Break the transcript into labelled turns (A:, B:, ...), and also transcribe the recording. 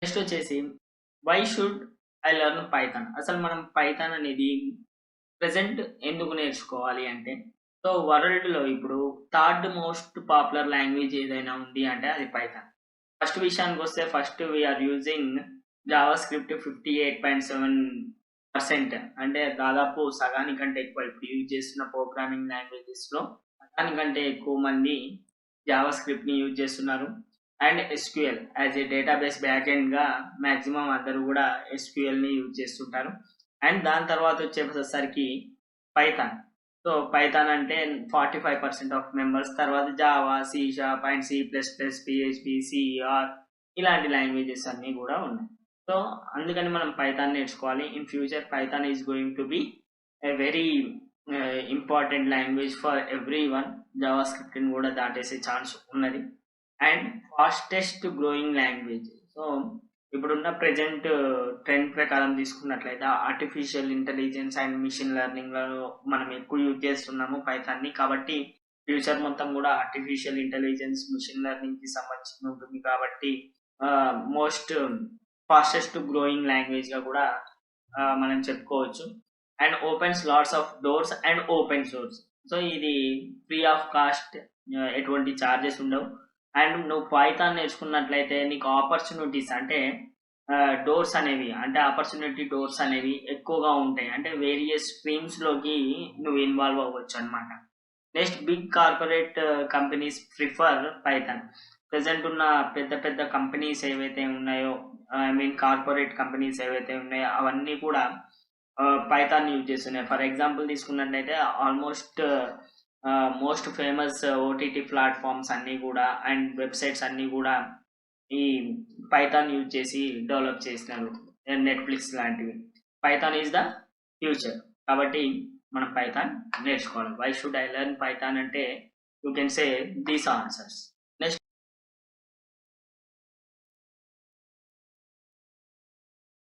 A: Next వచ్చేసి why should I learn Python. అసలు మనం పైథాన్ అనేది ప్రెజెంట్ ఎందుకు నేర్చుకోవాలి అంటే, సో వరల్డ్‌లో ఇప్పుడు థర్డ్ మోస్ట్ పాపులర్ లాంగ్వేజ్ ఏదైనా ఉంది అంటే అది పైథాన్. ఫస్ట్ విషయానికొస్తే first we are using JavaScript 58.7% అంటే దాదాపు సగానికంటే ఎక్కువ ఇప్పుడు యూజ్ చేస్తున్న ప్రోగ్రామింగ్ లాంగ్వేజెస్‌లో సగానికంటే ఎక్కువ మంది జావా స్క్రిప్ట్‌ని యూజ్ చేస్తున్నారు. And SQL as a database back ఎండ్‌గా మాక్సిమం అందరూ కూడా ఎస్‌క్యూఎల్‌ని యూజ్ చేస్తుంటారు. అండ్ దాని తర్వాత వచ్చేసరికి పైథాన్. సో పైథాన్ అంటే 45% ఆఫ్ మెంబర్స్, తర్వాత Java, C sharp and C plus plus, PHP, CR ఇలాంటి లాంగ్వేజెస్ అన్నీ కూడా ఉన్నాయి. సో అందుకని మనం పైథాన్ నేర్చుకోవాలి. In future Python is going to be a very important language for every one. Java స్క్రిప్ట్ని కూడా దాటేసే ఛాన్స్ ఉన్నది. And fastest growing language. So ఇప్పుడున్న ప్రెజెంట్ ట్రెండ్ ప్రకారం తీసుకున్నట్లయితే ఆర్టిఫిషియల్ ఇంటెలిజెన్స్ అండ్ మిషన్ లెర్నింగ్‌లలో మనం ఎక్కువ యూజ్ చేస్తున్నాము పైథాన్‌ని. కాబట్టి ఫ్యూచర్ మొత్తం కూడా ఆర్టిఫిషియల్ ఇంటెలిజెన్స్, మిషన్ లెర్నింగ్‌కి సంబంధించి ఉంటుంది కాబట్టి మోస్ట్ ఫాస్టెస్ట్ గ్రోయింగ్ లాంగ్వేజ్‌గా కూడా మనం చెప్పుకోవచ్చు. And opens lots of doors and open source. So ఇది ఫ్రీ ఆఫ్ కాస్ట్, ఎటువంటి చార్జెస్ ఉండవు. అండ్ నువ్వు పైథాన్ నేర్చుకున్నట్లయితే నీకు ఆపర్చునిటీస్ అంటే డోర్స్ అనేవి, అంటే ఆపర్చునిటీ డోర్స్ అనేవి ఎక్కువగా ఉంటాయి. అంటే వేరియస్ స్ట్రీమ్స్‌లోకి నువ్వు ఇన్వాల్వ్ అవ్వచ్చు అనమాట. Next big corporate companies prefer Python. Present ఉన్న పెద్ద పెద్ద కంపెనీస్ ఏవైతే ఉన్నాయో, ఐ మీన్ కార్పొరేట్ కంపెనీస్ ఏవైతే ఉన్నాయో అవన్నీ కూడా పైథాన్ యూజ్ చేస్తున్నాయి. ఫర్ ఎగ్జాంపుల్ తీసుకున్నట్లయితే almost most famous OTT platforms అన్నీ కూడా అండ్ వెబ్సైట్స్ అన్నీ కూడా ఈ పైథాన్ యూజ్ చేసి డెవలప్ చేసినారు. నెట్‌ఫ్లిక్స్ లాంటివి. Python is the future. కాబట్టి మనం పైథాన్ నేర్చుకోవాలి. Why should I learn Python అంటే you can say these answers.